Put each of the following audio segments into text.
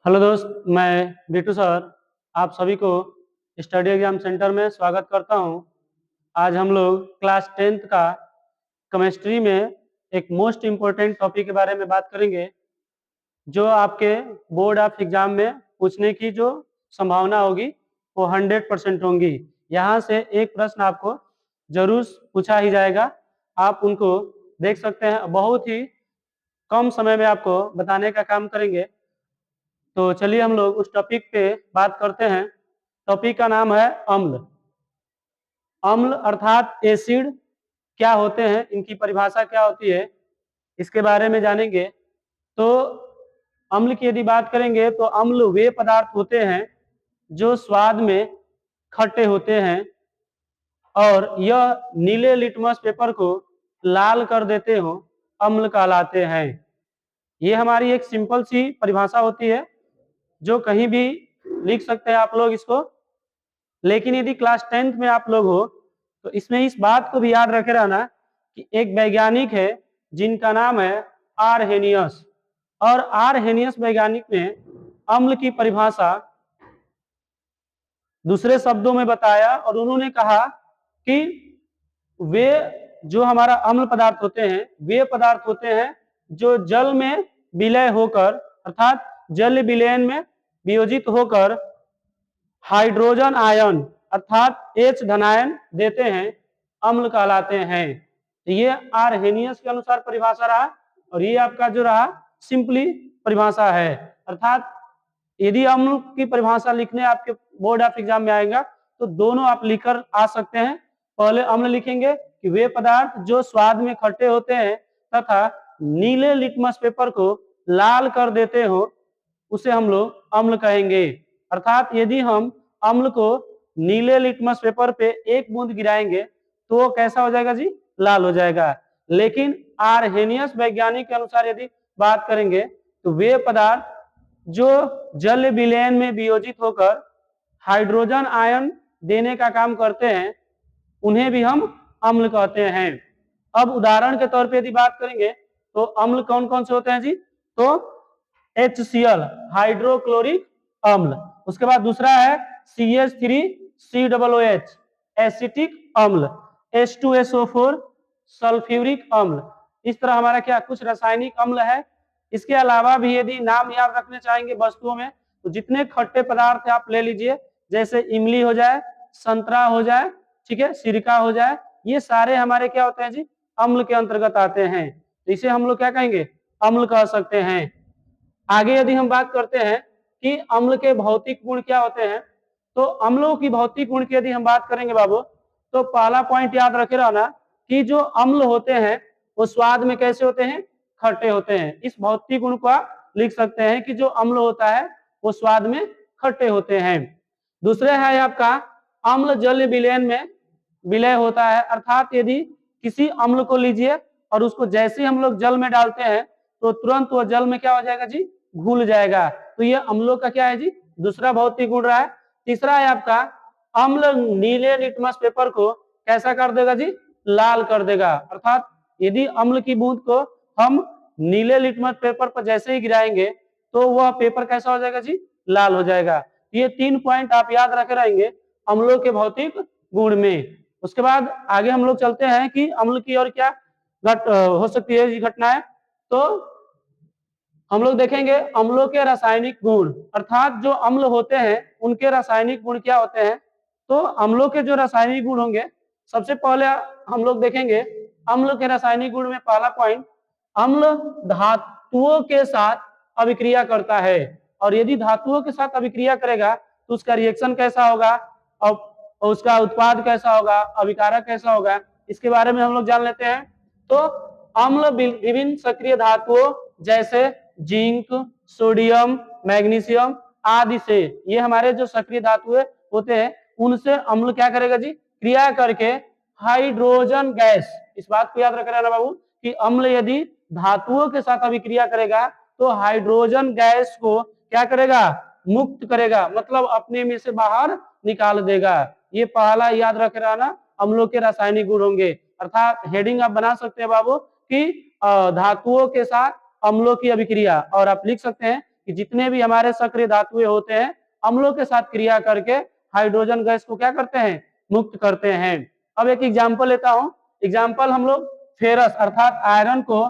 Hello दोस्त, मैं Bittu sir आप सभी को स्टडी एग्जाम सेंटर में स्वागत करता हूं। आज हम लोग क्लास 10th का केमिस्ट्री में एक मोस्ट इम्पोर्टेंट टॉपिक के बारे में बात करेंगे, जो आपके बोर्ड ऑफ एग्जाम में पूछने की जो संभावना होगी वो 100% होंगी। यहाँ से एक प्रश्न आपको जरूर पूछा ही जाएगा। आप उनको देख सकते हैं, बहुत ही कम समय में आपको बताने का काम करेंगे। तो चलिए हम लोग उस टॉपिक पे बात करते हैं। टॉपिक का नाम है अम्ल। अम्ल अर्थात एसिड क्या होते हैं, इनकी परिभाषा क्या होती है, इसके बारे में जानेंगे। तो अम्ल की यदि बात करेंगे तो अम्ल वे पदार्थ होते हैं जो स्वाद में खट्टे होते हैं और यह नीले लिटमस पेपर को लाल कर देते हो, अम्ल कहलाते हैं। ये हमारी एक सिंपल सी परिभाषा होती है जो कहीं भी लिख सकते हैं आप लोग इसको। लेकिन यदि क्लास 10th में आप लोग हो तो इसमें इस बात को भी याद रखे रहना कि एक वैज्ञानिक है जिनका नाम है आरहेनियस, और आरहेनियस वैज्ञानिक ने अम्ल की परिभाषा दूसरे शब्दों में बताया और उन्होंने कहा कि वे जो हमारा अम्ल पदार्थ होते हैं वे पदार्थ होते हैं जो जल में विलय होकर अर्थात जल विलयन में वियोजित होकर हाइड्रोजन आयन अर्थात H धनायन देते हैं, अम्ल कहलाते हैं। ये आरहेनियस के अनुसार परिभाषा रहा और ये आपका जो रहा सिंपली परिभाषा है। अर्थात यदि अम्ल की परिभाषा लिखने आपके बोर्ड ऑफ एग्जाम में आएगा तो दोनों आप लिखकर आ सकते हैं। पहले अम्ल लिखेंगे कि वे पदार्थ जो स्वाद में खट्टे होते हैं तथा नीले लिटमस पेपर को लाल कर देते हो, उसे हम लोग अम्ल कहेंगे। अर्थात यदि हम अम्ल को नीले लिटमस पेपर पे एक बूंद गिराएंगे तो वो कैसा हो जाएगा जी? लाल हो जाएगा। लेकिन आरहेनियस वैज्ञानिक के अनुसार यदि बात करेंगे तो वे पदार्थ जो जल विलयन में वियोजित होकर हाइड्रोजन आयन देने का काम करते हैं उन्हें भी हम अम्ल कहते हैं। अब उदाहरण के तौर पे यदि बात करेंगे तो अम्ल कौन कौन से होते हैं जी? तो HCl हाइड्रोक्लोरिक अम्ल, उसके बाद दूसरा है CH3COOH एसिटिक अम्ल, H2SO4 सल्फ्यूरिक अम्ल। इस तरह हमारा क्या कुछ रासायनिक अम्ल है। इसके अलावा भी यदि नाम याद रखने चाहेंगे वस्तुओं में तो जितने खट्टे पदार्थ आप ले लीजिए, जैसे इमली हो जाए, संतरा हो जाए, ठीक है, सिरका हो जाए, ये सारे हमारे क्या होते हैं जी? अम्ल के अंतर्गत आते हैं। तो इसे हम लोग क्या कहेंगे? अम्ल कह सकते हैं। आगे यदि हम बात करते हैं कि अम्ल के भौतिक गुण क्या होते हैं, तो अम्लों की भौतिक गुण की यदि हम बात करेंगे बाबू, तो पहला पॉइंट याद रखे रहना कि जो अम्ल होते हैं वो स्वाद में कैसे होते हैं? खट्टे होते हैं। इस भौतिक गुण को आप लिख सकते हैं कि जो अम्ल होता है वो स्वाद में खट्टे होते हैं। दूसरे है आपका अम्ल जल विलयन में विलय होता है। अर्थात यदि किसी अम्ल को लीजिए और उसको जैसे हम लोग जल में डालते हैं तो तुरंत वो जल में क्या हो जाएगा जी? घुल जाएगा। तो ये अम्लों का क्या है जी? दूसरा भौतिक गुण रहा है। तीसरा है आपका अम्ल नीले लिटमस पेपर को कैसा कर देगा जी? लाल कर देगा। अर्थात यदि अम्ल की बूंद को हम नीले लिटमस पेपर पर जैसे ही गिराएंगे तो वह पेपर कैसा हो जाएगा जी? लाल हो जाएगा। ये 3 पॉइंट आप याद रखे रहेंगे अम्लों के भौतिक गुण में। उसके बाद आगे हम लोग चलते हैं कि अम्ल की और क्या हो सकती है घटनाएं। तो हम लोग देखेंगे अम्लों के रासायनिक गुण, अर्थात जो अम्ल होते हैं उनके रासायनिक गुण क्या होते हैं। तो अम्लों के जो रासायनिक गुण होंगे, सबसे पहले हम लोग देखेंगे अम्ल के रासायनिक गुण में पहला पॉइंट, अम्ल धातुओं के साथ अभिक्रिया करता है। और यदि धातुओं के साथ अभिक्रिया करेगा तो उसका रिएक्शन कैसा होगा और उसका उत्पाद कैसा होगा, अभिकारक कैसा होगा, इसके बारे में हम लोग जान लेते हैं। तो अम्ल विभिन्न सक्रिय धातुओं जैसे जिंक, सोडियम, मैग्नीशियम आदि से, ये हमारे जो सक्रिय धातु होते हैं उनसे अम्ल क्या करेगा जी? क्रिया करके हाइड्रोजन गैस, इस बात को याद रख रहे बाबू कि अम्ल यदि धातुओं के साथ अभिक्रिया करेगा तो हाइड्रोजन गैस को क्या करेगा? मुक्त करेगा, मतलब अपने में से बाहर निकाल देगा। ये पहला याद रख रहना अम्लों के रासायनिक गुण होंगे। अर्थात हेडिंग आप बना सकते हैं बाबू कि धातुओं के साथ अम्लों की अभिक्रिया, और आप लिख सकते हैं कि जितने भी हमारे सक्रिय धातुएं होते हैं अम्लों के साथ क्रिया करके हाइड्रोजन गैस को क्या करते हैं, मुक्त करते हैं। अब एक एग्जाम्पल लेता हूं। एग्जाम्पल हम लोग फेरस अर्थात आयरन को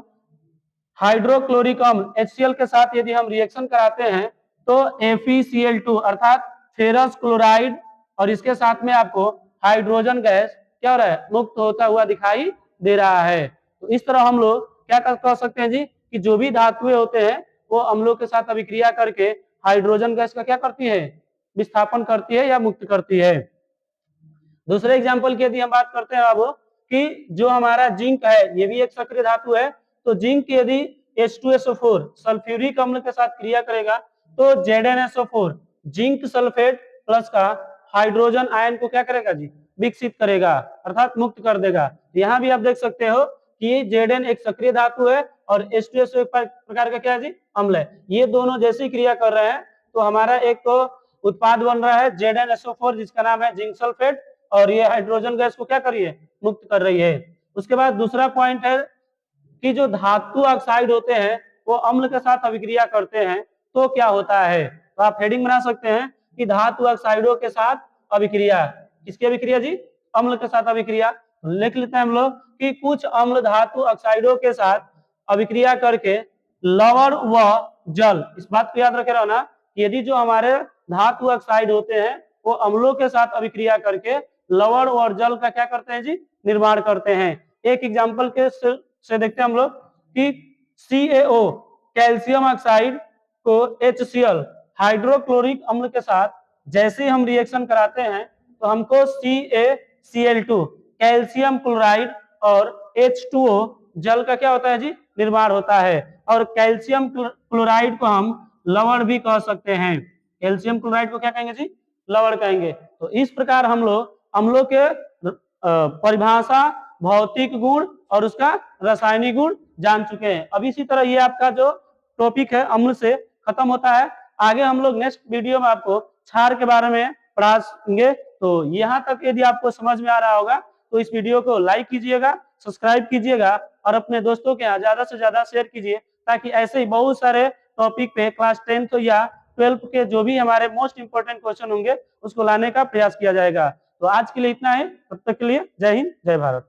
हाइड्रोक्लोरिक अम्ल HCl के साथ यदि हम रिएक्शन कराते हैं तो FeCl2 अर्थात फेरस क्लोराइड और इसके साथ में आपको हाइड्रोजन गैस क्या हो रहा है, मुक्त होता हुआ दिखाई दे रहा है। तो इस तरह हम लोग क्या कर सकते हैं जी कि जो भी धातुएं होते हैं वो अम्लों के साथ अभिक्रिया करके हाइड्रोजन गैस का क्या करती है, विस्थापन करती है या मुक्त करती है। दूसरे एग्जाम्पल की यदि हम बात करते हैं अब कि जो हमारा जिंक है ये भी एक सक्रिय धातु है, तो जिंक यदि H2SO4 सल्फ्यूरिक अम्ल के साथ क्रिया करेगा तो ZnSO4 जिंक सल्फेट प्लस का हाइड्रोजन आयन को क्या करेगा जी, विकसित करेगा अर्थात मुक्त कर देगा। यहाँ भी आप देख सकते हो कि Zn एक सक्रिय धातु है और H2SO एक प्रकार का क्या है जी, अम्ल है। ये दोनों जैसी क्रिया कर रहे हैं तो हमारा एक तो उत्पाद बन रहा है ZnSO4 जिसका नाम है जिंक सल्फेट और ये हाइड्रोजन गैस को क्या कर रही है, मुक्त कर रही है। उसके बाद दूसरा पॉइंट है कि जो धातु ऑक्साइड होते हैं वो अम्ल के साथ अभिक्रिया करते हैं तो क्या होता है। तो आप हेडिंग बना सकते हैं कि धातु ऑक्साइडों के साथ अभिक्रिया, किसकी अभिक्रिया जी, अम्ल के साथ अभिक्रिया। लिख लेते हैं हम लोग कि कुछ अम्ल धातु ऑक्साइडों के साथ अभिक्रिया करके लवण व जल, इस बात को याद रखे रहो ना, यदि जो हमारे धातु ऑक्साइड होते हैं वो अम्लों के साथ अभिक्रिया करके लवण और जल का क्या करते हैं जी, निर्माण करते हैं। एक एग्जाम्पल के से देखते हैं हम लोग कि CaO कैल्शियम ऑक्साइड को HCl हाइड्रोक्लोरिक अम्ल के साथ जैसे हम रिएक्शन कराते हैं तो हमको CaCl2 कैल्शियम क्लोराइड और H2O जल का क्या होता है जी, निर्माण होता है। और कैल्शियम क्लोराइड को हम लवण भी कह सकते हैं। कैल्शियम क्लोराइड को क्या कहेंगे जी, लवण कहेंगे। तो इस प्रकार हम लोग अम्लों के परिभाषा, भौतिक गुण और उसका रासायनिक गुण जान चुके हैं। अब इसी तरह ये आपका जो टॉपिक है अम्ल से खत्म होता है। आगे हम लोग नेक्स्ट वीडियो में आपको क्षार के बारे में पढ़ाएंगे। तो यहाँ तक यदि आपको समझ में आ रहा होगा तो इस वीडियो को लाइक कीजिएगा, सब्सक्राइब कीजिएगा और अपने दोस्तों के यहाँ ज्यादा से ज्यादा शेयर कीजिए ताकि ऐसे ही बहुत सारे टॉपिक पे क्लास 10th या 12th के जो भी हमारे मोस्ट इंपोर्टेंट क्वेश्चन होंगे उसको लाने का प्रयास किया जाएगा। तो आज के लिए इतना है, तब तक के लिए जय हिंद, जय भारत।